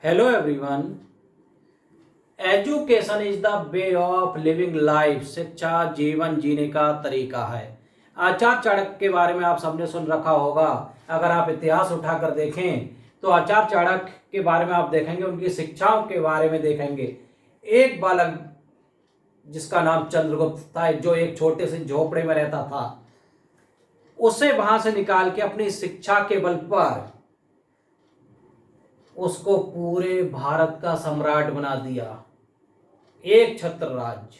Hello everyone. Education is the way of living life. शिक्षा जीवन जीने का तरीका है। आचार्य चाणक्य के बारे में आप सबने सुन रखा होगा। अगर आप इतिहास उठाकर देखें तो आचार्य चाणक्य के बारे में आप देखेंगे, उनकी शिक्षाओं के बारे में देखेंगे। एक बालक जिसका नाम चंद्रगुप्त था, जो एक छोटे से झोपड़े में रहता था, उसे वहां से निकाल के अपनी शिक्षा के बल पर उसको पूरे भारत का सम्राट बना दिया, एक छत्र राज्य।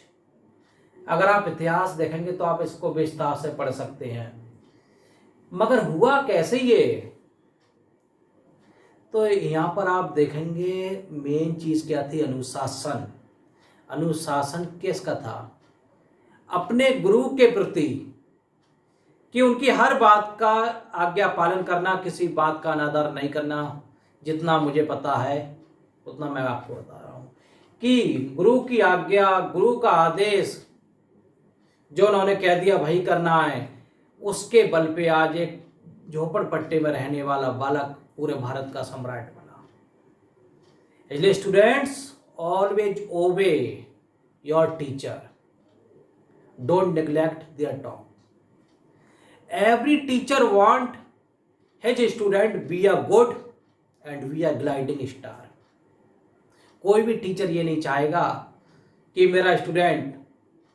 अगर आप इतिहास देखेंगे तो आप इसको विस्तार से पढ़ सकते हैं। मगर हुआ कैसे ये? तो यहां पर आप देखेंगे मेन चीज क्या थी? अनुशासन। अनुशासन किसका था? अपने गुरु के प्रति, कि उनकी हर बात का आज्ञा पालन करना, किसी बात का अनादर नहीं करना। जितना मुझे पता है उतना मैं आपको बता रहा हूं कि गुरु की आज्ञा, गुरु का आदेश जो उन्होंने कह दिया वही करना है, उसके बल पे आज एक झोपड़पट्टी में रहने वाला बालक पूरे भारत का सम्राट बना। इसलिए students, always obey your teacher, don't neglect their talk. Every teacher want his student be a good and we are gliding star. कोई भी टीचर ये नहीं चाहेगा कि मेरा स्टूडेंट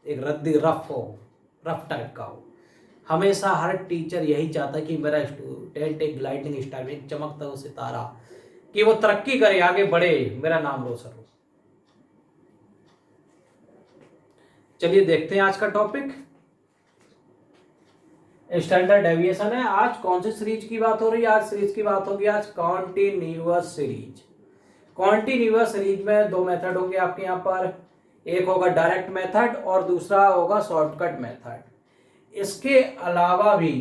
एक रद्दी रफ हो, रफ टाइप का हो। हमेशा हर टीचर यही चाहता है कि मेरा स्टूडेंट एक ग्लाइडिंग स्टार, एक चमकता हुआ सितारा, कि वो तरक्की करे, आगे बढ़े, मेरा नाम रोशन हो। चलिए देखते हैं आज का टॉपिक। स्टैंडर्ड डेविएशन है। आज कौन सी सीरीज की बात हो रही है? आज सीरीज की बात होगी आज कॉन्टिन्यूअस सीरीज। कॉन्टिन्यूअस सीरीज में दो मेथड होंगे आपके यहाँ पर। एक होगा डायरेक्ट मेथड और दूसरा होगा शॉर्टकट मेथड। इसके अलावा भी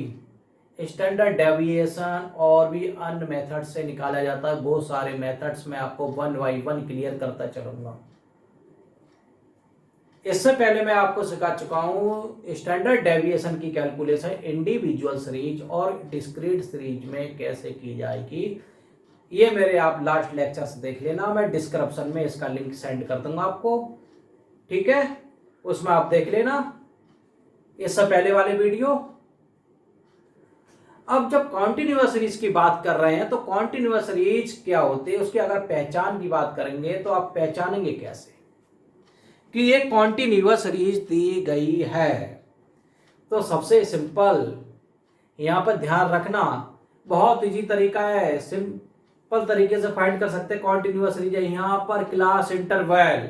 स्टैंडर्ड डेविएशन और भी अन्य मेथड से निकाला जाता है। बहुत सारे मेथड्स मैं आपको वन बाई वन क्लियर करता चलूंगा। इससे पहले मैं आपको सिखा चुका हूं स्टैंडर्ड डेविएशन की कैलकुलेशन इंडिविजुअल सीरीज और डिस्क्रीट सीरीज में कैसे की जाएगी। ये मेरे आप लास्ट लेक्चर्स देख लेना, मैं डिस्क्रिप्शन में इसका लिंक सेंड कर दूंगा आपको, ठीक है? उसमें आप देख लेना इससे पहले वाले वीडियो। अब जब कॉन्टिन्यूअस सीरीज की बात कर रहे हैं तो कॉन्टिन्यूअस सीरीज क्या होती है, उसकी अगर पहचान की बात करेंगे तो आप पहचानेंगे कैसे कि ये कॉन्टिन्यूअस सीरीज दी गई है? तो सबसे सिंपल यहां पर ध्यान रखना, बहुत इजी तरीका है, सिंपल तरीके से फाइंड कर सकते हैं कॉन्टिन्यूअस सीरीज। यहां पर क्लास इंटरवल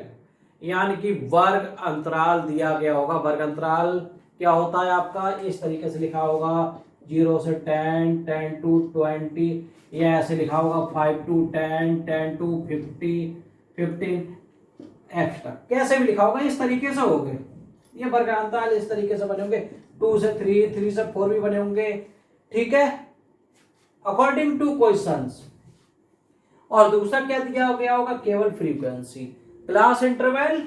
यानी कि वर्ग अंतराल दिया गया होगा। वर्ग अंतराल क्या होता है आपका? इस तरीके से लिखा होगा 0 से 10, 10 to 20, या ऐसे लिखा होगा 5 to 10, 10 to 50, 15 एक्स्ट्रा, कैसे भी लिखा होगा इस तरीके से होंगे ये वर्ग अंतराल। इस तरीके से बने होंगे 2 से 3, 3 से 4 भी बने होंगे, ठीक है, अकॉर्डिंग टू क्वेश्चंस। और दूसरा क्या दिया गया होगा? केवल frequency. Class interval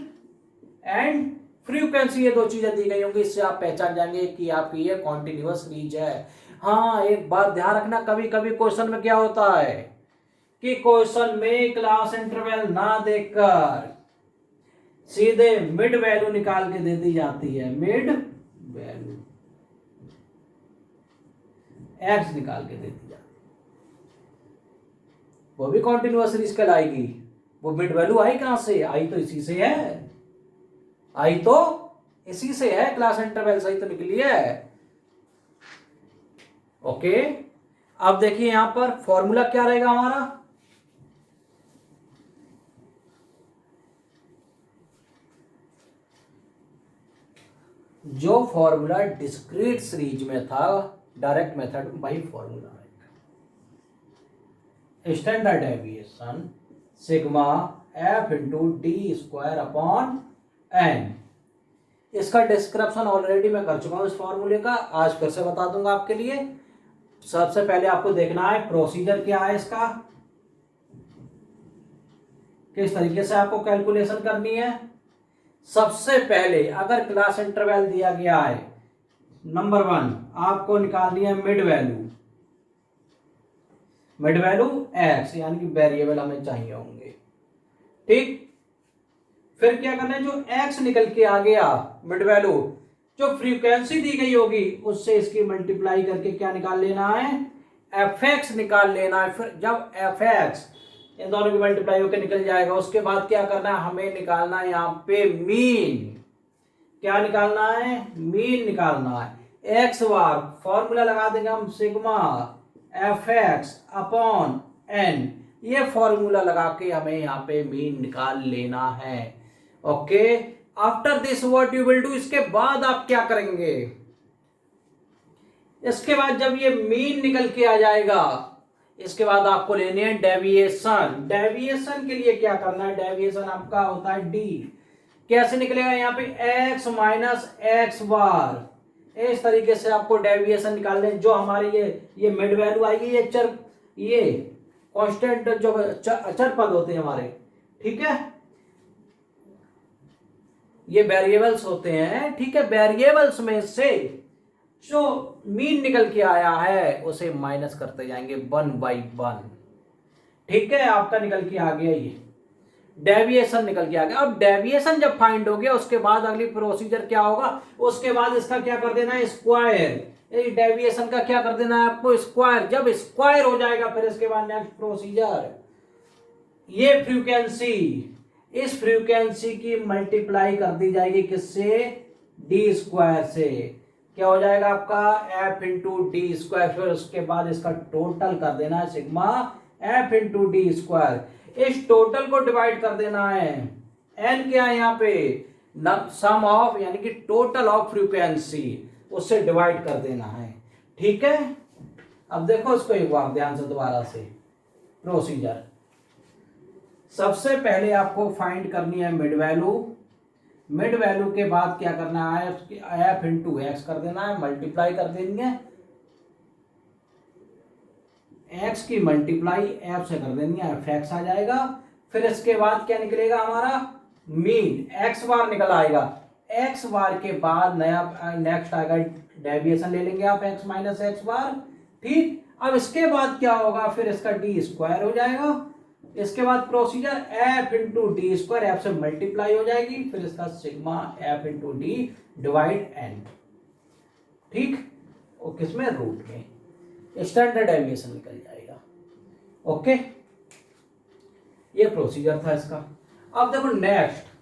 and frequency, ये दो चीजें दी गई होंगी। इससे आप पहचान जाएंगे कि आपकी ये कॉन्टिन्यूअस सीरीज है। हाँ, एक बात ध्यान रखना, कभी कभी क्वेश्चन में क्या होता है कि क्वेश्चन में क्लास इंटरवल ना देकर सीधे मिड वैल्यू निकाल के दे दी जाती है। मिड वैल्यू एक्स निकाल के दे दी जाती है, वो भी कॉन्टिन्यूअस सीरीज कहलाएगी। वो मिड वैल्यू आई कहां से? आई तो इसी से है, आई तो इसी से है, क्लास इंटरवल सही तो निकली है। ओके, अब देखिए यहां पर फॉर्मूला क्या रहेगा हमारा। जो फॉर्मूला डिस्क्रीट सीरीज में था डायरेक्ट मेथड में, वही फॉर्मूला है। Standard deviation sigma F into D square upon N. इसका डिस्क्रिप्शन ऑलरेडी मैं कर चुका हूं इस फॉर्मूले का, आज फिर से बता दूंगा आपके लिए। सबसे पहले आपको देखना है प्रोसीजर क्या है इसका, किस तरीके से आपको कैलकुलेशन करनी है। सबसे पहले अगर क्लास इंटरवल दिया गया है, नंबर 1 आपको निकालनी है mid value. Mid value x, यानी कि वेरिएबल हमें चाहिए होंगे। ठीक, फिर क्या करना है, जो एक्स निकल के आ गया मिड वैल्यू, जो फ्रीक्वेंसी दी गई होगी उससे इसकी मल्टीप्लाई करके क्या निकाल लेना है, एफ एक्स निकाल लेना है। फिर जब एफ एक्स इन दोनों की मल्टीप्लाई होकर निकल जाएगा, उसके बाद क्या करना है, हमें निकालना है यहाँ पे मीन। क्या निकालना है, मीन निकालना है। एक्स बार फॉर्मूला लगा देंगे हम, sigma F X upon N, ये फॉर्मूला लगा के हमें यहाँ पे मीन निकाल लेना है। Okay, after this what you will do, इसके बाद आप क्या करेंगे, इसके बाद जब ये मीन निकल के आ जाएगा, इसके बाद आपको लेने हैं डेविएशन। डेविएशन के लिए क्या करना है, डेविएशन आपका होता है डी। कैसे निकलेगा, यहाँ पे x माइनस एक्स बार, इस तरीके से आपको डेविएशन निकालने, जो हमारे ये मिड वैल्यू आएगी, ये कांस्टेंट जो अचर पद होते हैं हमारे, ठीक है, ये वेरिएबल्स होते हैं। ठीक है, वेरिएबल्स में से जो मीन निकल के आया है उसे माइनस करते जाएंगे 1/1। ठीक है, आपका निकल के आ गया, ये डेविएशन निकल के आ गया। अब डेविएशन जब फाइंड हो गया, उसके बाद अगली प्रोसीजर क्या होगा, उसके बाद इसका क्या कर देना है, स्क्वायर। डेविएशन का क्या कर देना है आपको, स्क्वायर। जब स्क्वायर हो जाएगा, फिर इसके बाद नेक्स्ट प्रोसीजर, ये फ्रीक्वेंसी, इस फ्रीक्वेंसी की मल्टीप्लाई कर दी जाएगी किससे, डी स्क्वायर से। क्या हो जाएगा आपका, एफ इंटू डी स्क्वायर। फिर उसके बाद इसका टोटल कर देना है, sigma F into D square. इस टोटल को डिवाइड कर देना है, एन क्या है यहाँ पे, सम ऑफ, यानी कि टोटल ऑफ फ्रीक्वेंसी, उससे डिवाइड कर देना है। ठीक है, अब देखो इसको एक बार ध्यान से दोबारा से प्रोसीजर। सबसे पहले आपको फाइंड करनी है मिड वैल्यू। मिड वैल्यू के बाद क्या करना है, एफ इंटू एक्स कर देना है, मल्टीप्लाई कर देंगे, एक्स की मल्टीप्लाई एफ से कर देंगे, एफ एक्स आ जाएगा। फिर इसके बाद क्या निकलेगा हमारा, मीन एक्स बार निकल आएगा। एक्स बार के बाद नया नेक्स्ट आएगा डेविएशन, ले लेंगे आप एक्स माइनस एक्स बार। ठीक, अब इसके बाद क्या होगा, फिर इसका डी स्क्वायर हो जाएगा। इसके बाद procedure F into D square, F से मल्टीप्लाई हो जाएगी, फिर इसका sigma F into D divide N. ठीक, और किसमें, रूट में, स्टैंडर्ड डेविएशन निकल जाएगा। ओके, ये प्रोसीजर था इसका। अब देखो नेक्स्ट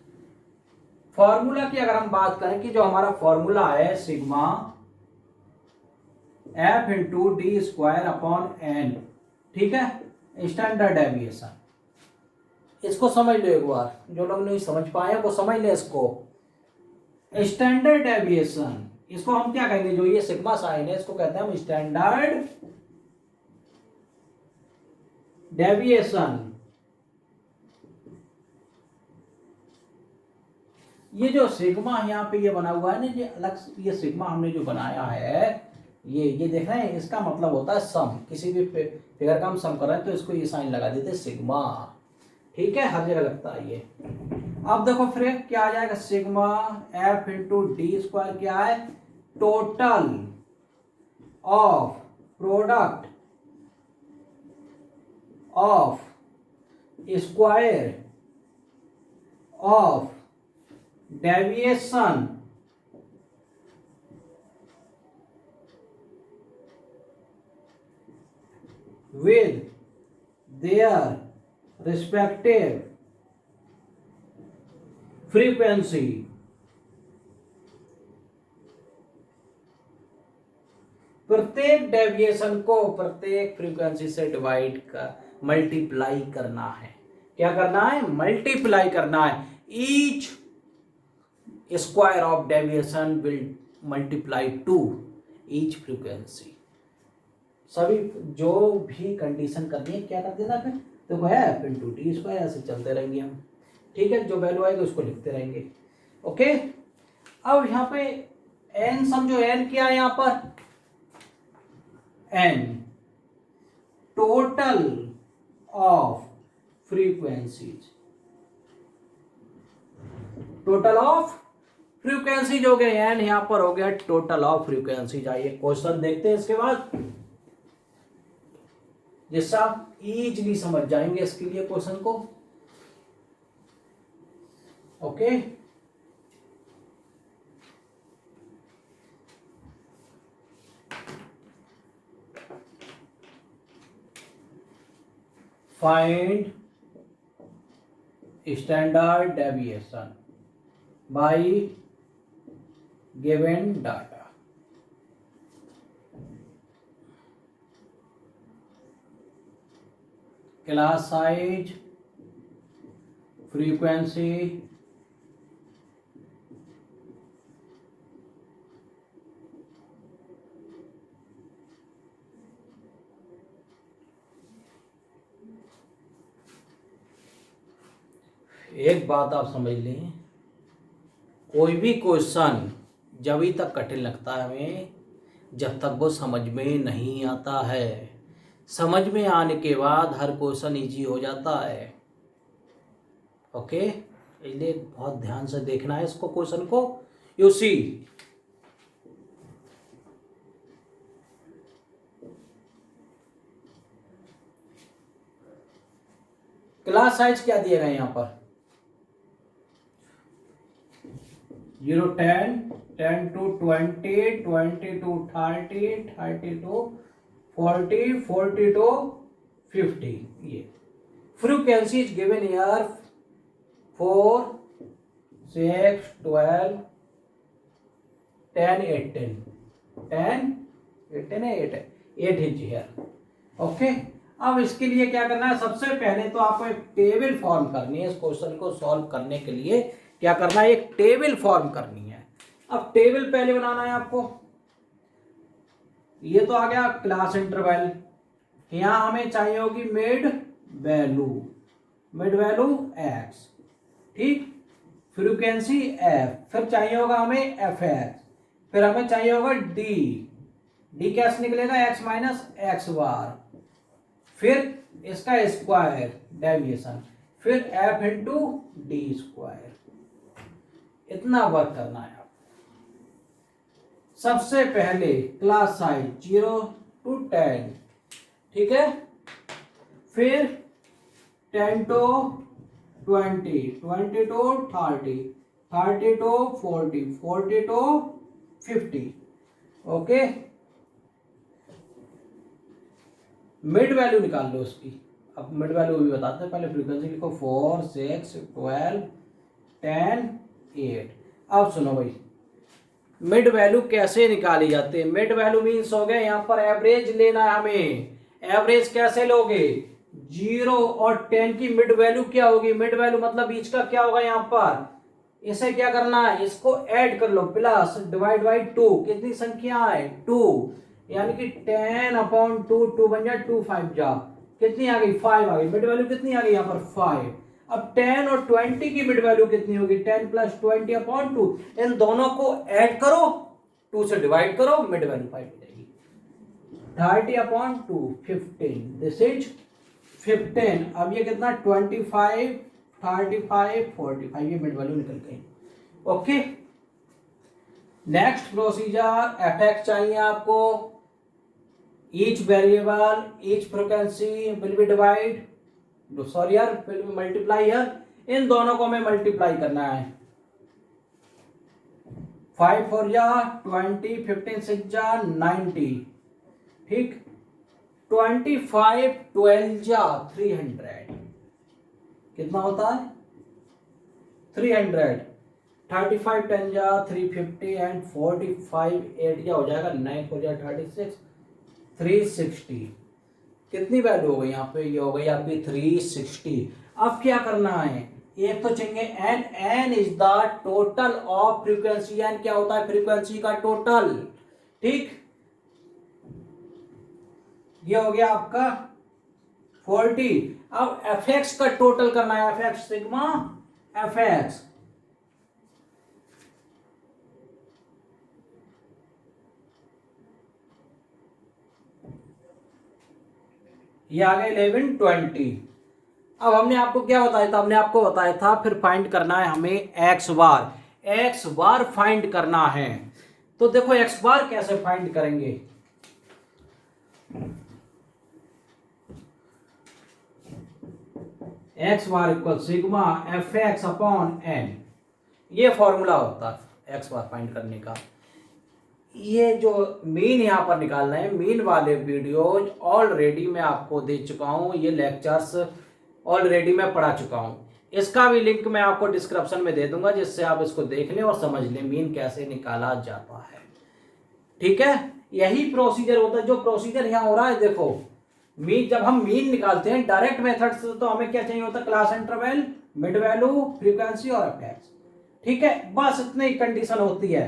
फॉर्मूला की अगर हम बात करें, कि जो हमारा फॉर्मूला है sigma F into D square upon N, ठीक है, स्टैंडर्ड डेविएशन। इसको समझ लो एक बार, जो लोग नहीं समझ पाए वो समझ ले इसको। स्टैंडर्ड डेविएशन, इसको हम क्या कहेंगे, जो ये सिग्मा साइन है इसको कहते हैं हम स्टैंडर्ड डेविएशन। ये जो सिग्मा यहाँ पे ये बना हुआ है ना, ये अलग, ये सिग्मा हमने जो बनाया है, ये देख रहे हैं, इसका मतलब होता है सम। किसी भी फिगर का हम सम कर रहे हैं तो इसको ये साइन लगा देते हैं सिग्मा। ठीक है, हर जगह लगता है ये। अब देखो फिर क्या आ जाएगा, sigma F into D square क्या है, total of product of square of deviation with their respective frequency। प्रत्येक डेविएशन को प्रत्येक फ्रीक्वेंसी से डिवाइड कर मल्टीप्लाई करना है। क्या करना है, मल्टीप्लाई करना है। Each square of deviation will multiply two each frequency. सभी जो भी कंडीशन करनी है क्या कर देना, फिर देखो है एफ इंटू डी स्क्वायर, ऐसे चलते रहेंगे हम। ठीक है, जो वैल्यू आएगी उसको लिखते रहेंगे। ओके, अब यहाँ पे एन समझो, एन क्या है यहाँ पर, N total of frequencies, total of frequencies हो गए, एन यहाँ पर हो गया टोटल ऑफ फ्रीक्वेंसीज। आइए क्वेश्चन देखते हैं इसके बाद। जिससे आप इजीली समझ जाएंगे इसके लिए क्वेश्चन को। Okay, find standard deviation bye given data. Class size, frequency, एक बात आप समझ लें, कोई भी क्वेश्चन जब ही तक कठिन लगता है हमें जब तक वो समझ में नहीं आता है। समझ में आने के बाद हर क्वेश्चन इजी हो जाता है। ओके, इसलिए बहुत ध्यान से देखना है इसको, क्वेश्चन को। यू सी, क्लास साइज क्या दिया गया यहाँ पर, 0 10 10 to 20 20 to 30 30 to 40 40 to 50। ये फ्रीक्वेंसी इज गिवन हियर 4 6 12 10 18 10 18 है 8 इंच हियर। ओके, अब इसके लिए क्या करना है, सबसे पहले तो आपको एक टेबल फॉर्म करनी है। इस क्वेश्चन को सॉल्व करने के लिए क्या करना है, एक टेबल फॉर्म करनी है। अब टेबल पहले बनाना है आपको। ये तो आ गया क्लास इंटरवल, यहां हमें चाहिए होगी mid value, mid value x, ठीक, फ्रीक्वेंसी एफ, फिर चाहिए होगा हमें एफ एक्स, फिर हमें चाहिए होगा डी, डी कैसे निकलेगा, एक्स माइनस एक्स बार, फिर इसका स्क्वायर डेविएशन, फिर एफ इंटू डी स्क्वायर। इतना वर्क करना है आप। सबसे पहले क्लास साइज 0 to 10, ठीक है, फिर 10 to 20 20 to 30 30 to 40 40 to 50। Okay, mid value निकाल लो उसकी। अब मिड वैल्यू भी बताते हैं, पहले फ्रीक्वेंसी लिखो 4 6 12 10 8। अब सुनो भाई, मिड वैल्यू कैसे निकाली जाती है। मिड वैल्यू मीन्स हो गया यहाँ पर एवरेज लेना है हमें। एवरेज कैसे लोगे, 0 और 10 की मिड वैल्यू क्या होगी, मिड वैल्यू मतलब बीच का क्या होगा, यहाँ पर इसे क्या करना है, इसको ऐड कर लो, प्लस डिवाइड बाई 2, कितनी संख्या है 2, यानी कि 10/2, 2 बन जाए 2 5 जा, कितनी आ गई 5 आ गई, मिड वैल्यू कितनी आ गई यहाँ पर 5। अब 10 और 20 की मिड वैल्यू कितनी होगी, 10 + 20/2, इन दोनों को ऐड करो, 2 से डिवाइड करो, मिड वैल्यू 5 हो जाएगी। 30/2 15, दिस इज 15। अब ये कितना 25 35 45, ये मिड वैल्यू निकल गई। Okay, next procedure, F x चाहिए आपको, each variable each frequency will be divide, sorry यार विल बी मल्टीप्लाई यार, इन दोनों को हमें मल्टीप्लाई करना है। 5 4 जा 20, 15 6 जा 90, ठीक, 25 12 जा 300, कितना होता है 300, 35 10 जा 350 एंड 45 8 जा हो जाएगा 9 4 जा 36 360। कितनी वैल्यू हो गई यहाँ पे, ये हो गई आपकी 360। अब क्या करना है, एक तो चाहिए N, N is the total of frequency, N क्या होता है फ्रीक्वेंसी का टोटल, ठीक, ये हो गया आपका 40। अब एफ एक्स का टोटल करना है, F x sigma F x, ये आ गया 11 20। अब हमने आपको क्या बताया था, हमने आपको बताया था फिर फाइंड करना है हमें X bar, X bar find करना है। तो देखो एक्स बार कैसे फाइंड करेंगे, X bar equal sigma F X upon N, ये फॉर्मूला होता है एक्स बार फाइंड करने का। ये जो मीन यहाँ पर निकालना है, मीन वाले वीडियोज ऑलरेडी मैं आपको दे चुका हूँ, ये लेक्चर्स ऑलरेडी मैं पढ़ा चुका हूँ। इसका भी लिंक मैं आपको डिस्क्रिप्शन में दे दूंगा, जिससे आप इसको देख लें और समझ लें मीन कैसे निकाला जाता है। ठीक है, यही प्रोसीजर होता है जो प्रोसीजर यहाँ हो रहा है। देखो मीन, जब हम मीन निकालते हैं डायरेक्ट मेथड से, तो हमें क्या चाहिए होता है, class interval, mid value, frequency और एफ एक्स। ठीक है, बस इतनी कंडीशन होती है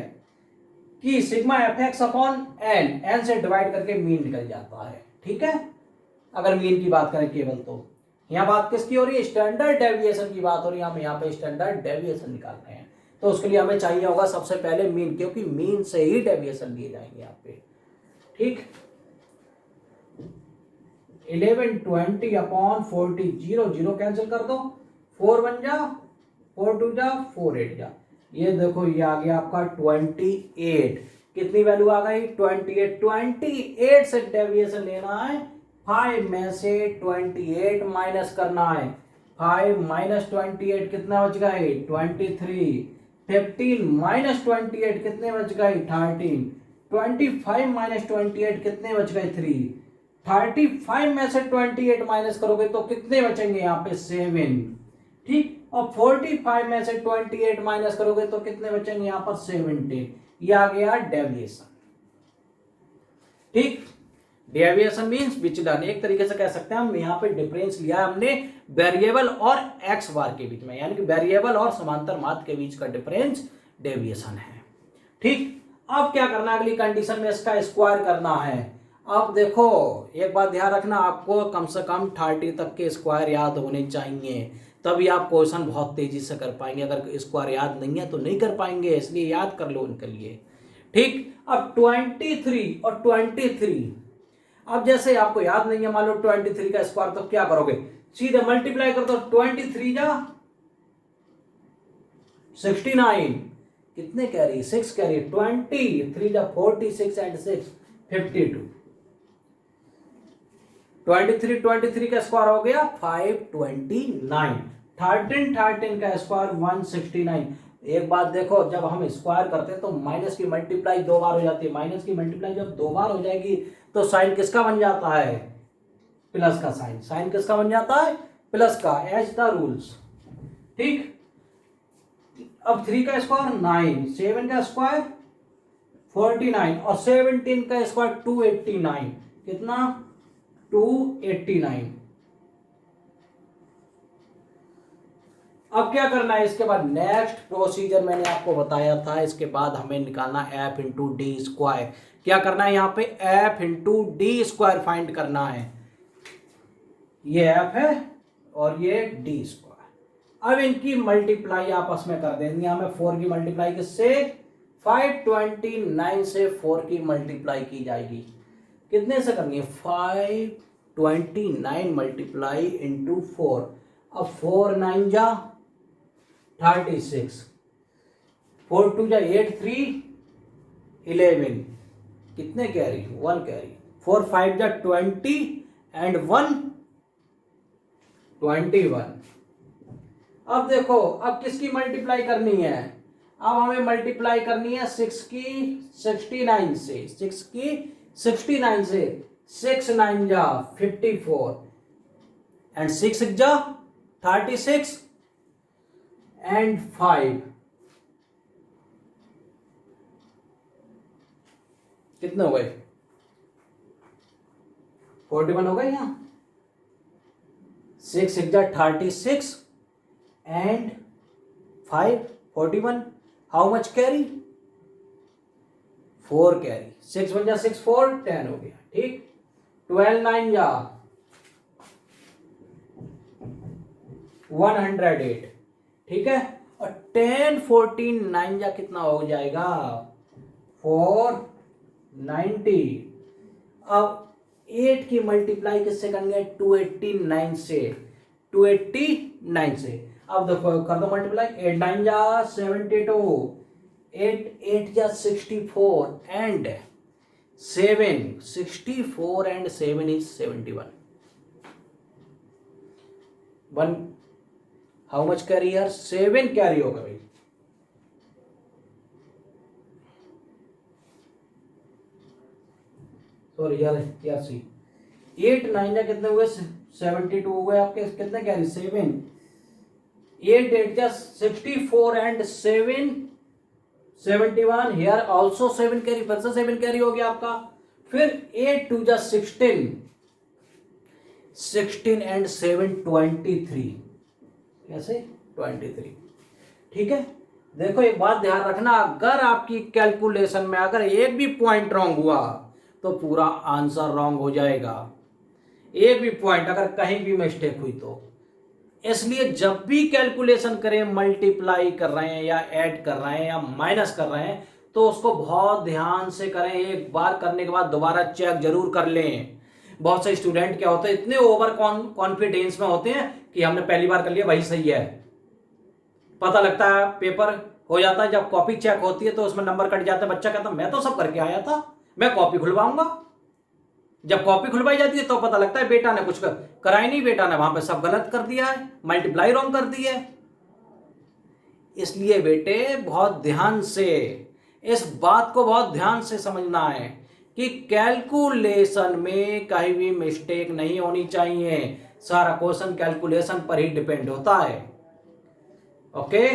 कि sigma F X upon N, N से डिवाइड करके मीन निकल जाता है। ठीक है, अगर मीन की बात करें केवल, तो यहाँ बात किसकी हो रही है, स्टैंडर्ड डेविएशन की बात हो रही है। हम यहाँ पे स्टैंडर्ड डेविएशन निकाल रहे हैं, तो उसके लिए हमें चाहिए होगा सबसे पहले मीन, क्योंकि मीन से ही डेविएशन लिए जाएंगे यहाँ पे। ठीक, 11 20 अपॉन 40, 0 0 कैंसिल कर दो, 4 1 जा, 4 2 जा, 4 8 जा, ये देखो ये आ गया आपका 28। कितनी वैल्यू आ गई, 28। 28 से डेविएशन लेना है, 5 में से 28 माइनस करना है। 5 माइनस 28 कितना बच गए, 23। 15 माइनस 28 कितने बच गए, 13। 25 माइनस 28 कितने बच गए, 3। 35 में से 28 माइनस करोगे तो कितने बचेंगे यहाँ पे, 7। ठीक, और 45 में से 28 माइनस करोगे तो कितने बचेंगे यहाँ पर, 17। ये आ गया डेविएशन। ठीक, डेविएशन मींस विचलन, एक तरीके से कह सकते हैं हम यहाँ पे डिफरेंस लिया है हमने वेरिएबल और एक्स बार के बीच में, यानी कि वेरिएबल और समांतर माध्य के बीच का डिफरेंस डेविएशन है। ठीक, अब क्या करना है, अगली कंडीशन में इसका स्क्वायर करना है। अब देखो एक बात ध्यान रखना, आपको कम से कम 30 तक के स्क्वायर याद होने चाहिए, तभी आप क्वेश्चन बहुत तेजी से कर पाएंगे। अगर स्क्वायर याद नहीं है तो नहीं कर पाएंगे, इसलिए याद कर लो उनके लिए। ठीक, अब 23 और 23, अब जैसे आपको याद नहीं है, मान लो 23 का स्क्वायर, तो क्या करोगे, सीधे मल्टीप्लाई कर दो। 23 जा 69, कितने कैरी, 6 कैरी, 23 जा 46 एंड 6 52। 23 का स्क्वायर हो गया 529। 13 का स्क्वायर 169। एक बात देखो, जब हम स्क्वायर करते हैं तो माइनस की मल्टीप्लाई 2 बार हो जाती है। माइनस की मल्टीप्लाई जब 2 बार हो जाएगी तो साइन किसका बन जाता है, प्लस का साइन। साइन किसका बन जाता है, प्लस का, एज द रूल्स। ठीक, अब 3 का स्क्वायर 9, 7 का स्क्वायर 49 और 17 का स्क्वायर 289। कितना, 289। अब क्या करना है, इसके बाद नेक्स्ट प्रोसीजर मैंने आपको बताया था, इसके बाद हमें निकालना एफ इंटू डी स्क्वायर। क्या करना है यहाँ पे, F into D square find करना है। ये एफ है और ये डी स्क्वायर। अब इनकी मल्टीप्लाई आपस में कर देंगे हमें। 4 की मल्टीप्लाई किससे, 529 से 4 की मल्टीप्लाई की जाएगी। कितने से करनी है, 529 मल्टीप्लाई इंटू 4। अब 4 9 जा 36, 4 2 जा 8 3 11, कितने कैरी, 1 कैरी। 4 5 जा 20 एंड 1 21। अब देखो, अब किसकी मल्टीप्लाई करनी है, अब हमें मल्टीप्लाई करनी है 6 की 69 से। 6 की 69 से, 6 9 जा 54 एंड 6 जा 36 एंड 5, कितने हो गए, 41 हो गए यहाँ। 6 6 जा 36 and 5 41। How much carry, 4 carry. 6 1 जा 6 4 10 हो गया। ठीक, 12 9 जा 108। ठीक है, और 10 14 9 जा कितना हो जाएगा, 490। अब 8 की मल्टीप्लाई किससे करेंगे, 289 से। 289 से, अब देखो कर दो मल्टीप्लाई। 8 9 जा 72, 8 8 जा 64 and 7, 64 and 7 is 71। 1 how much carry यार, 7 कैरी होगा भाई। सॉरी यार सी 8 9 या कितने हुए, 72 हुए आपके, कितने कैरी 7, 8 8 जा 64 एंड 7 71, हियर आल्सो 7 कैरी, फिर से 7 कैरी हो गया आपका। फिर 8 2 जा 16, 16 एंड 7 23, कैसे 23। ठीक है, देखो एक बात ध्यान रखना, अगर आपकी कैलकुलेशन में अगर एक भी पॉइंट रॉन्ग हुआ तो पूरा आंसर रॉन्ग हो जाएगा। एक भी पॉइंट अगर कहीं भी मिस्टेक हुई तो, इसलिए जब भी कैलकुलेशन करें, मल्टीप्लाई कर रहे हैं या ऐड कर रहे हैं या माइनस कर रहे हैं, तो उसको बहुत ध्यान से करें। एक बार करने के बाद दोबारा चेक जरूर कर लें। बहुत से स्टूडेंट क्या होते हैं, इतने ओवर कॉन्फिडेंस में होते हैं कि हमने पहली बार कर लिया वही सही है, पता लगता है पेपर हो जाता है, जब कॉपी चेक होती है तो उसमें नंबर कट जाते हैं, बच्चा कहता मैं तो सब करके आया था, मैं कॉपी खुलवाऊंगा। जब कॉपी खुलवाई जाती है तो पता लगता है बेटा ने कुछ करा ही नहीं, बेटा ने वहां पे सब गलत कर दिया है, मल्टीप्लाई रॉन्ग कर दी है। इसलिए बेटे बहुत ध्यान से इस बात को बहुत ध्यान से समझना है कि कैलकुलेशन में कहीं भी मिस्टेक नहीं होनी चाहिए। सारा क्वेश्चन कैलकुलेशन पर ही डिपेंड होता है। ओके,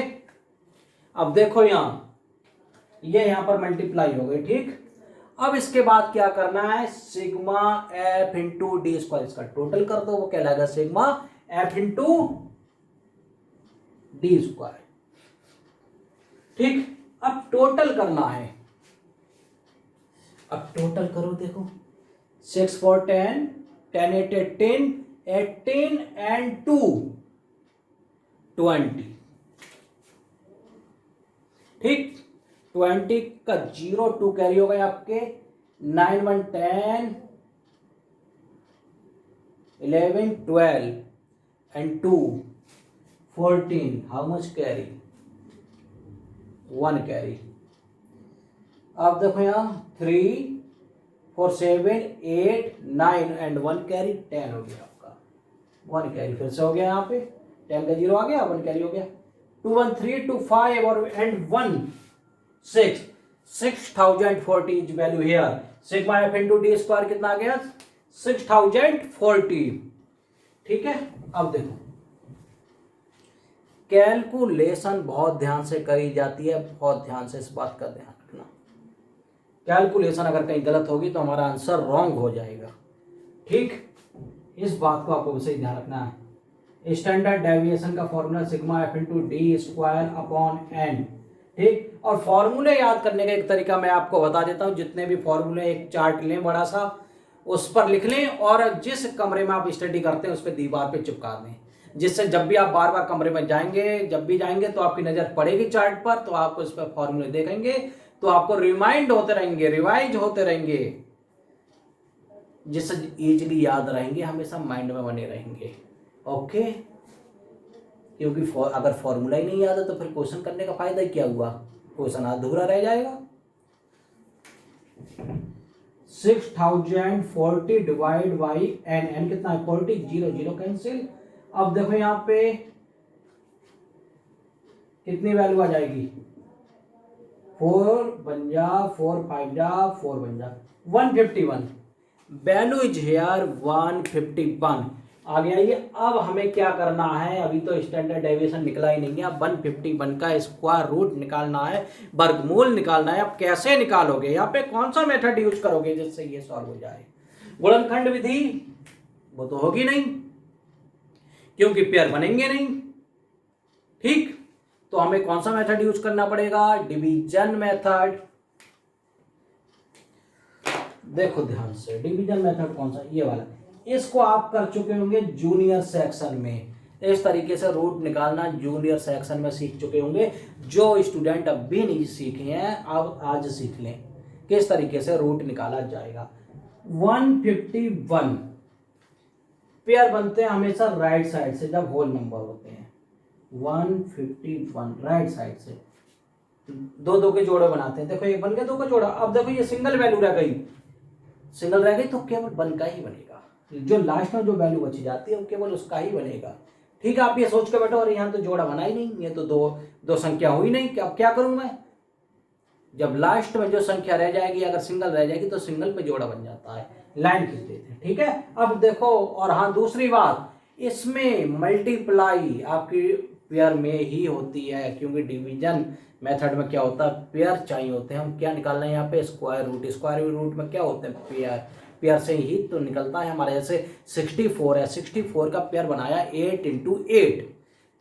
अब देखो ये यहां पर मल्टीप्लाई हो गई, ठीक। अब इसके बाद क्या करना है, sigma F into D square, इसका टोटल कर दो, वो कहलाएगा sigma F into D square. ठीक, अब टोटल करना है, अब टोटल करो, देखो 6 4 10, 10 8 18, 18 एंड 2 20। ठीक, 20 का 0 2 कैरी हो गए आपके, 9 1 10, 11 12 and 2 14, how much carry 1 carry. अब देखो यहाँ 3 4 7 8 9 एंड 1 कैरी, 10 हो गया आपका, 1 कैरी फिर से हो गया, यहाँ पे 10 का 0 आ गया, 1 कैरी हो गया। 2 1 3 2 5 और and 1 6, 6040 is value here. Sigma F into D square कितना आ गया, 6040। ठीक है, अब देखो कैलकुलेशन बहुत ध्यान से करी जाती है, बहुत ध्यान से इस बात का ध्यान रखना। कैलकुलेशन अगर कहीं गलत होगी तो हमारा आंसर रॉन्ग हो जाएगा। ठीक, इस बात को आपको वैसे ही ध्यान रखना है। स्टैंडर्ड डेविएशन का formula sigma F into D square upon N. ठीक, और फॉर्मूले याद करने का एक तरीका मैं आपको बता देता हूं। जितने भी फॉर्मूले, एक चार्ट लें बड़ा सा, उस पर लिख लें और जिस कमरे में आप स्टडी करते हैं उस पर दीवार पे चिपका दें, जिससे जब भी आप बार बार कमरे में जाएंगे, जब भी जाएंगे तो आपकी नजर पड़ेगी चार्ट पर, तो आप उस पर फॉर्मूले देखेंगे तो आपको रिमाइंड होते रहेंगे, रिवाइज होते रहेंगे, जिससे इजीली याद रहेंगे, हमेशा माइंड में बने रहेंगे। ओके, क्योंकि अगर फॉर्मूला ही नहीं याद है तो फिर क्वेश्चन करने का फायदा ही क्या हुआ, क्वेश्चन अधूरा रह जाएगा। 6040 डिवाइड बाई एन, एन कितना है 40, 0 0 कैंसिल। अब देखो यहाँ पे कितनी वैल्यू आ जाएगी, 4 बन जा, 4 5 जा, 4 बन जा, 151 वैल्यू इज हियर 151 आ गया ये। अब हमें क्या करना है, अभी तो स्टैंडर्ड डेविएशन निकला ही नहीं है, अब 151 का स्क्वायर रूट निकालना है, वर्गमूल निकालना है। अब कैसे निकालोगे, यहाँ पे कौन सा मेथड यूज करोगे जिससे ये सॉल्व हो जाए। गुणनखंड विधि वो तो होगी नहीं, क्योंकि पेयर बनेंगे नहीं। ठीक, तो हमें कौन सा मेथड यूज करना पड़ेगा, डिवीजन मेथड। देखो ध्यान से, डिवीजन मेथड कौन सा, ये वाला। इसको आप कर चुके होंगे जूनियर सेक्शन में, इस तरीके से रूट निकालना जूनियर सेक्शन में सीख चुके होंगे। जो स्टूडेंट अब भी नहीं सीखे हैं, अब आज सीख लें किस तरीके से रूट निकाला जाएगा। 151 पेयर बनते हैं हमेशा राइट साइड से जब होल नंबर होते हैं। 151 राइट साइड से दो दो के जोड़े बनाते हैं। देखो एक बन गया, दो का जोड़ा। अब देखो ये सिंगल वैल्यू रह गई, सिंगल रह गई तो केवल वन का ही बनेगा, जो लास्ट में जो वैल्यू बची जाती है वो केवल उसका ही बनेगा। ठीक है, आप ये सोच के बैठो और यहाँ तो जोड़ा बना ही नहीं, ये तो दो दो संख्या हुई नहीं, अब क्या करूं मैं? जब लास्ट में जो संख्या रह जाएगी अगर सिंगल रह जाएगी तो सिंगल पे जोड़ा बन जाता है, लाइन खींच देते हैं। ठीक है, अब देखो, और हाँ दूसरी बात, इसमें मल्टीप्लाई आपकी पेयर में ही होती है, क्योंकि डिवीजन मेथड में क्या होता है, पेयर चाहिए होते हैं। हम क्या निकालना है यहाँ पे, स्क्वायर रूट। स्क्वायर रूट में क्या होते हैं, पेयर। पेयर से ही तो निकलता है हमारे। जैसे 64 है, 64 का पेयर बनाया 8 इंटू 8,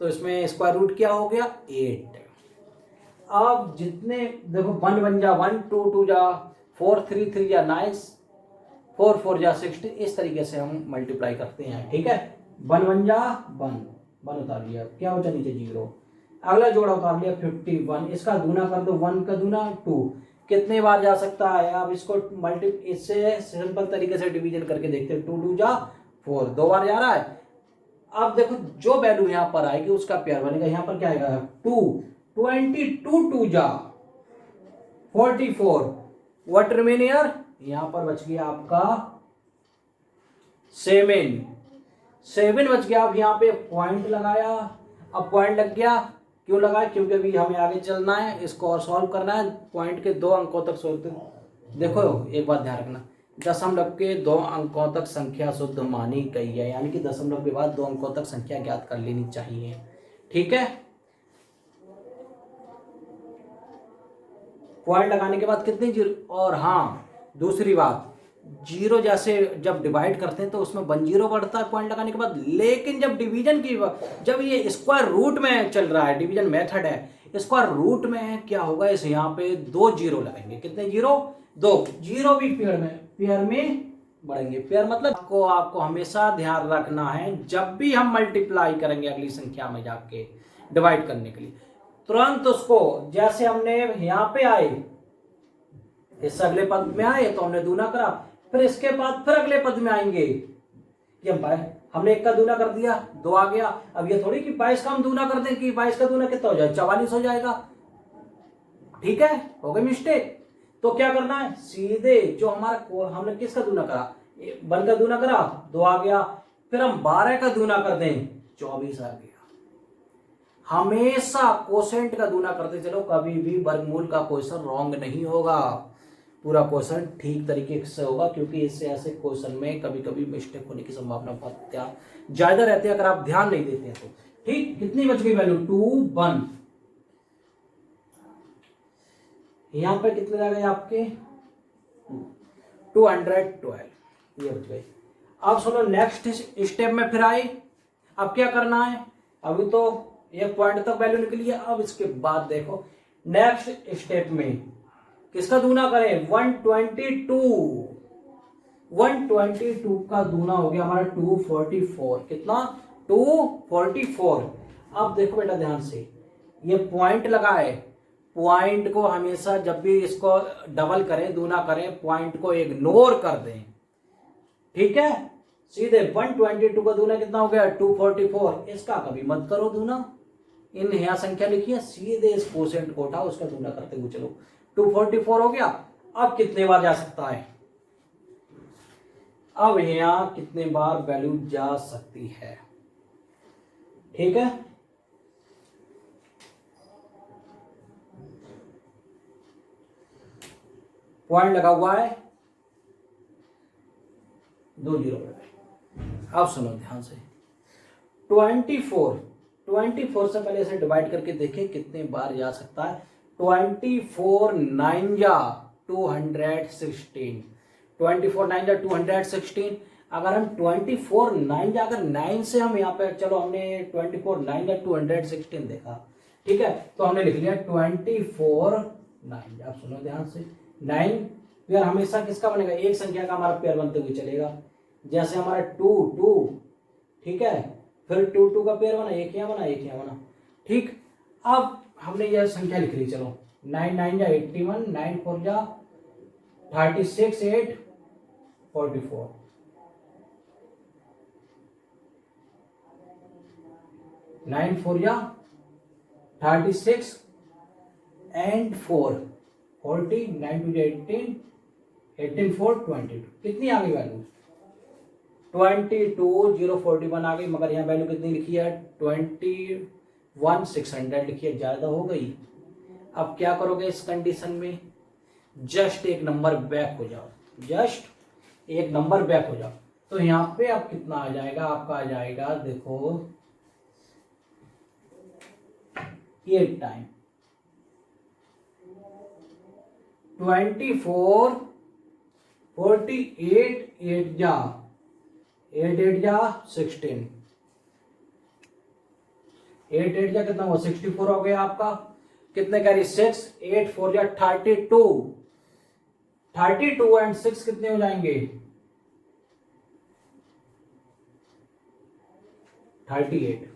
तो इसमें स्क्वायर रूट क्या हो गया, 8। अब जितने देखो, 1 1 जा 1, 2 2 जा 4, 3 3 जा 9, 4 4 जा 16, इस तरीके से हम मल्टीप्लाई करते हैं। ठीक है, 1 1 जा 1, 1 उतार लिया, क्या बचा नीचे 0। अगला जोड़ा उतार लिया 51, इसका दूना कर दो, 1 का दूना 2, कितने बार जा सकता है। अब इसको इससे सिंपल तरीके से डिवीजन करके देखते हैं, 2 2 जा 4, 2 बार जा रहा है। अब देखो जो वैल्यू यहाँ पर आएगी उसका पेयर बनेगा। यहाँ पर क्या आएगा, 2, 22 2 जा 44, व्हाट रिमेन हियर, यहाँ पर बच गया आपका 7, 7 बच गया। अब यहाँ पे पॉइंट लगाया, अब पॉइंट लग गया, क्यों लगा, क्योंकि अभी हमें आगे चलना है, इसको और सॉल्व करना है। पॉइंट के 2 अंकों तक सोल्व। देखो एक बात ध्यान रखना, दशमलव के 2 अंकों तक संख्या शुद्ध मानी गई है, यानी कि दशमलव के बाद 2 अंकों तक संख्या ज्ञात कर लेनी चाहिए। ठीक है, पॉइंट लगाने के बाद कितने जीरो। और हाँ दूसरी बात, जीरो जैसे जब डिवाइड करते हैं तो उसमें 1 0 बढ़ता है पॉइंट लगाने के बाद, लेकिन जब डिवीजन की, जब ये स्क्वायर रूट में चल रहा है, डिवीजन मेथड है, स्क्वायर रूट में क्या होगा, इस यहाँ पे 2 0 लगेंगे। कितने जीरो, 2 जीरो भी पेयर में बढ़ेंगे। पेयर मतलब आपको हमेशा ध्यान रखना है, जब भी हम मल्टीप्लाई करेंगे अगली संख्या में जाके डिवाइड करने के लिए, तुरंत उसको, जैसे हमने यहाँ पे आए, इस अगले पद में आए तो हमने दूना करा, फिर इसके बाद फिर अगले पद में आएंगे, ये हमने 1 का दूना कर दिया, 2 आ गया। अब ये थोड़ी कि 22 का हम दूना कर दें कि 22 का दूना कितना हो जाए, 44 हो जाएगा। ठीक है, हो गई मिस्टेक। तो क्या करना है, सीधे जो हमारा, हमने किसका दूना करा, 1 का दूना करा, 2 आ गया, फिर हम 12 का दूना कर दें, 24 आ गया। हमेशा कोसेंट का दूना करते चलो, कभी भी वर्गमूल का क्वेश्चन रॉन्ग नहीं होगा, पूरा क्वेश्चन ठीक तरीके से होगा, क्योंकि इससे ऐसे क्वेश्चन में कभी कभी मिस्टेक होने की संभावना बहुत ज्यादा रहती है अगर आप ध्यान नहीं देते हैं तो। ठीक, कितनी बच गई वैल्यू, 2 1, यहां पे कितने आ गए आपके 212, ये बच गए। अब सुनो, नेक्स्ट स्टेप में फिर आए, अब क्या करना है, अभी तो एक पॉइंट तक वैल्यू निकली है, अब इसके बाद देखो नेक्स्ट स्टेप में किसका दूना करें, 122, 122 का दूना हो गया हमारा 244, कितना 244। अब देखो बेटा ध्यान से, ये पॉइंट लगा है, पॉइंट को हमेशा जब भी इसको डबल करें, दूना करें, पॉइंट को इग्नोर कर दें। ठीक है, सीधे 122 का दूना कितना हो गया, 244, इसका कभी मत करो दूना, इन यहाँ संख्या लिखी है, सीधे इस कोसेंट को उठाओ, उसका दूना करते हुए चलो, 244 हो गया। अब कितने बार जा सकता है, अब यहां कितने बार वैल्यू जा सकती है। ठीक है, पॉइंट लगा हुआ है, 2 0 लगे। अब सुनो ध्यान से, 24 से पहले इसे डिवाइड करके देखें कितने बार जा सकता है। 24 9 जा 216, 24 9 जा 216। अगर हम 24 9 जा, अगर 9 से हम यहाँ पे, चलो हमने 24 9 जा 216 देखा, ठीक है, तो हमने लिख लिया 24 9 जा। अब सुनो ध्यान से, 9 पेयर हमेशा किसका बनेगा, एक संख्या का हमारा पेयर बनते हुए चलेगा, जैसे हमारा 2 2, ठीक है, फिर 2 2 का पेयर बना, एक यहाँ बना, एक यहाँ बना। ठीक, अब हमने यह संख्या लिख ली, चलो 9 9 जा 81, 9 4 जा 36, 8 44, 9 4 जा 36 एंड 4 40, 9 2 जा 18, 18 4 22। कितनी आ गई वैल्यू, 22,041 आ गई, मगर यहाँ वैल्यू कितनी लिखी है? 21,600 लिखी है, ज्यादा हो गई। अब क्या करोगे इस कंडीशन में? जस्ट एक नंबर बैक हो जाओ, जस्ट एक नंबर बैक हो जाओ। तो यहाँ पे अब कितना आ जाएगा आपका? आ जाएगा देखो 8 टाइम 24 48 8 जा 8 8 जा 16 8 8 जा कितना हुआ? 64 हो गया आपका। कितने कैरी? 6 8 4 जा 32 32 एंड 6 कितने हो जाएंगे? 38।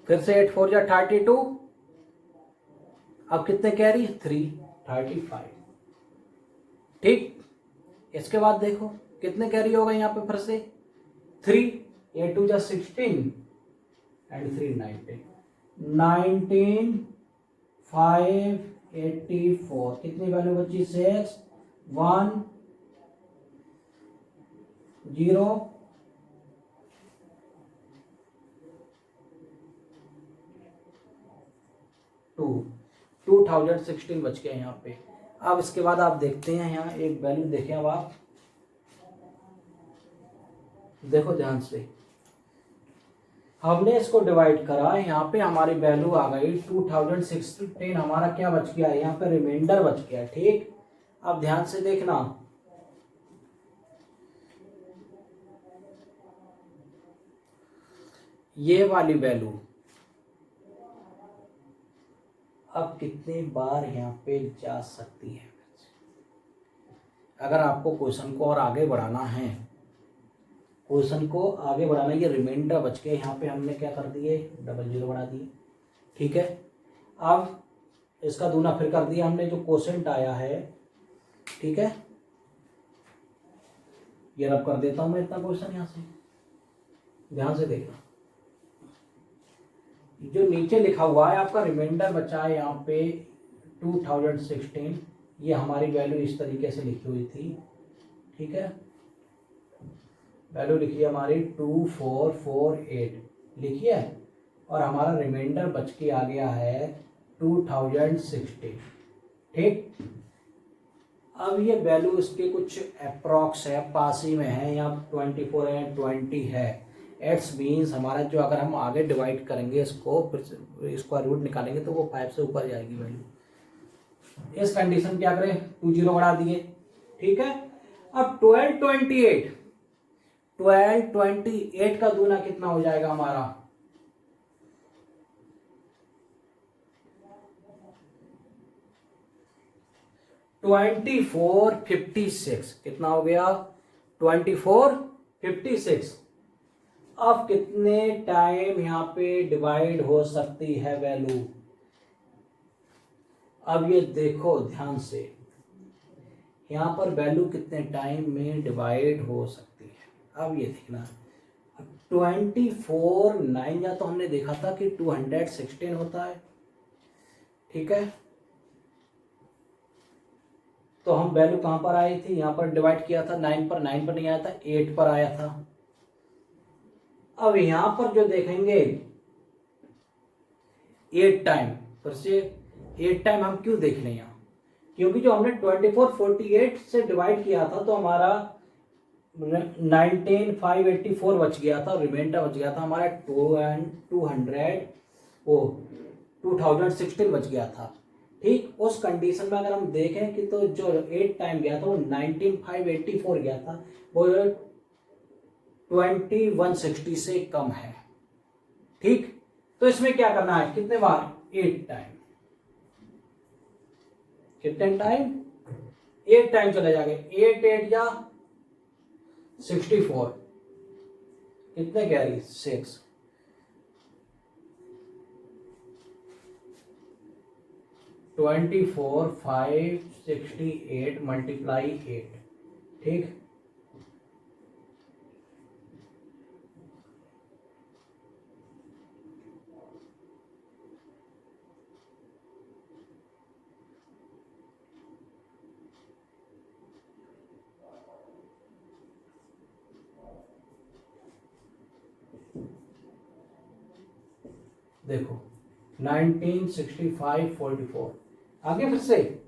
फिर से 8 4 जा 32। अब कितने कैरी? 3 35। ठीक, इसके बाद देखो कितने कैरी हो गए यहाँ पे? फिर से 3 8 2 जा 16 एंड 3 19 5 84। कितनी वैल्यू बची? 6 1 0 2 2016 बच गया यहाँ पे। अब इसके बाद आप देखते हैं यहाँ एक वैल्यू देखें। अब आप देखो ध्यान से, हमने इसको डिवाइड करा, यहाँ पे हमारी वैल्यू आ गई 2016। हमारा क्या बच गया? यहाँ पे रिमाइंडर बच गया। ठीक, अब ध्यान से देखना, ये वाली वैल्यू अब कितनी बार यहाँ पे जा सकती है? अगर आपको क्वेश्चन को और आगे बढ़ाना है, क्वेश्चन को आगे बढ़ाना, ये रिमाइंडर बच के यहाँ पे हमने क्या कर दिए? डबल जीरो बढ़ा दिए। ठीक है, अब इसका दूना फिर कर दिया हमने, जो क्वोशेंट आया है। ठीक है, ये रब कर देता हूं मैं इतना क्वेश्चन यहाँ से, ध्यान से देखना। जो नीचे लिखा हुआ है आपका रिमाइंडर बचा है यहाँ पे 2016, ये हमारी वैल्यू इस तरीके से लिखी हुई थी। ठीक है, वैल्यू लिखी है हमारी 2448 लिखी है, और हमारा रिमाइंडर बच के आ गया है 2060। ठीक, अब ये वैल्यू इसके कुछ अप्रॉक्स है, पास ही में है, यहाँ 24 है 20 है। एट्स मीन्स हमारा जो, अगर हम आगे डिवाइड करेंगे इसको, फिर स्क्वायर रूट निकालेंगे तो वो 5 से ऊपर जाएगी वैल्यू। इस कंडीशन क्या करें? 2 जीरो बढ़ा दिए। ठीक है, अब 1228 का दूना कितना हो जाएगा हमारा? 2456। कितना हो गया? 2456। अब कितने टाइम यहाँ पे डिवाइड हो सकती है वैल्यू? अब ये देखो ध्यान से, यहाँ पर वैल्यू कितने टाइम में डिवाइड हो सकती है? अब ये देखना, 24 9 या तो हमने देखा था कि 216 होता है। ठीक है, तो हम वैल्यू कहां पर आई थी? यहाँ पर डिवाइड किया था 9 पर, 9 पर नहीं आया था, 8 पर आया था। अब यहां पर जो देखेंगे 8 टाइम, फिर से 8 टाइम हम क्यों देख रहे हैं यहाँ? क्योंकि जो हमने 2448 से डिवाइड किया था तो हमारा 19584 बच गया था, रिमाइंडर बच गया था हमारा 2016 बच गया था। ठीक, उस कंडीशन में अगर हम देखें कि तो जो 8 टाइम गया था वो 19584 गया था, वो 2160 से कम है। ठीक, तो इसमें क्या करना है? कितने बार? 8 टाइम। कितने टाइम? 8 टाइम चले जाएंगे। 8 8 या 64, कितने कैरी? 6। 24 5 68 मल्टीप्लाई 8। ठीक, देखो 1965 44 आगे फिर से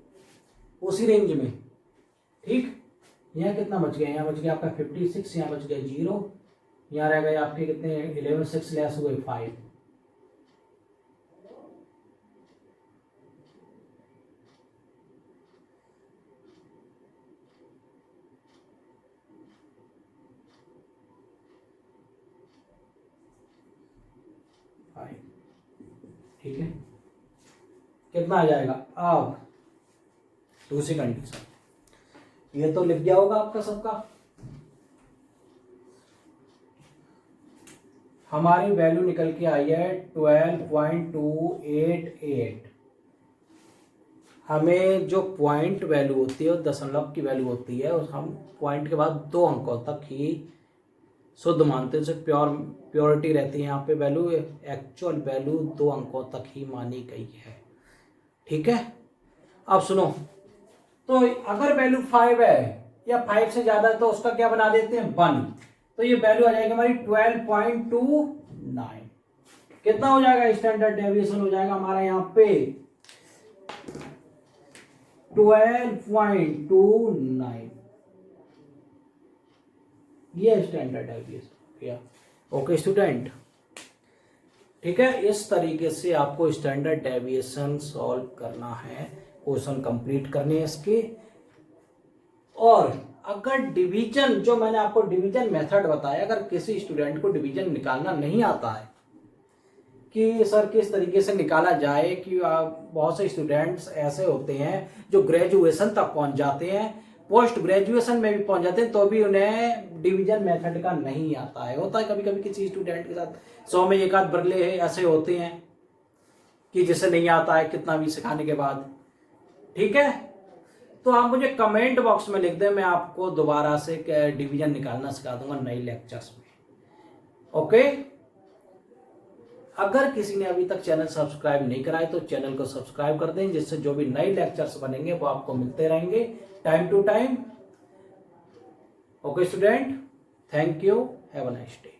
उसी रेंज में। ठीक, यहाँ कितना बच गया, यहाँ बच गया आपका 56, यहाँ बच गया 0, यहाँ रह गए आपके कितने 11 6 लेस हुए 5। ठीक है, कितना आ जाएगा अब दूसरी कंडीशन, ये तो लिख गया होगा आपका सबका। हमारी वैल्यू निकल के आई है 12.288। हमें जो पॉइंट वैल्यू होती है दशमलव की वैल्यू होती है, और हम पॉइंट के बाद 2 अंकों तक ही शुद्ध मानते हैं, प्योरिटी रहती है यहाँ पे वैल्यू, एक्चुअल वैल्यू 2 अंकों तक ही मानी गई है। ठीक है, अब सुनो, तो अगर वैल्यू 5 है या 5 से ज्यादा है तो उसका क्या बना देते हैं 1, तो ये वैल्यू आ जाएगी हमारी 12.29। कितना हो जाएगा स्टैंडर्ड डेविएशन हो जाएगा हमारा यहाँ पे 12.29, ये स्टैंडर्ड डेविएशन। ओके स्टूडेंट, ठीक है, इस तरीके से आपको स्टैंडर्ड डेविएशन सॉल्व करना है, क्वेश्चन कंप्लीट करने हैं इसके। और अगर डिवीजन, जो मैंने आपको डिवीजन मेथड बताया, अगर किसी स्टूडेंट को डिवीजन निकालना नहीं आता है कि सर किस तरीके से निकाला जाए, कि बहुत से स्टूडेंट्स ऐसे होते हैं जो ग्रेजुएशन तक पहुंच जाते हैं, पोस्ट ग्रेजुएशन में भी पहुंच जाते हैं, तो भी उन्हें डिवीजन मेथड का नहीं आता है। होता है कभी कभी किसी स्टूडेंट के साथ, 100 में एक आध बरले ऐसे होते हैं कि जिसे नहीं आता है कितना भी सिखाने के बाद। ठीक है, तो आप मुझे कमेंट बॉक्स में लिख दें, मैं आपको दोबारा से डिवीजन निकालना सिखा दूंगा नए लेक्चर्स में। ओके, अगर किसी ने अभी तक चैनल सब्सक्राइब नहीं कराया तो चैनल को सब्सक्राइब कर दें, जिससे जो भी नए लेक्चर्स बनेंगे वो आपको मिलते रहेंगे time to time. Okay student, thank you, have a nice day.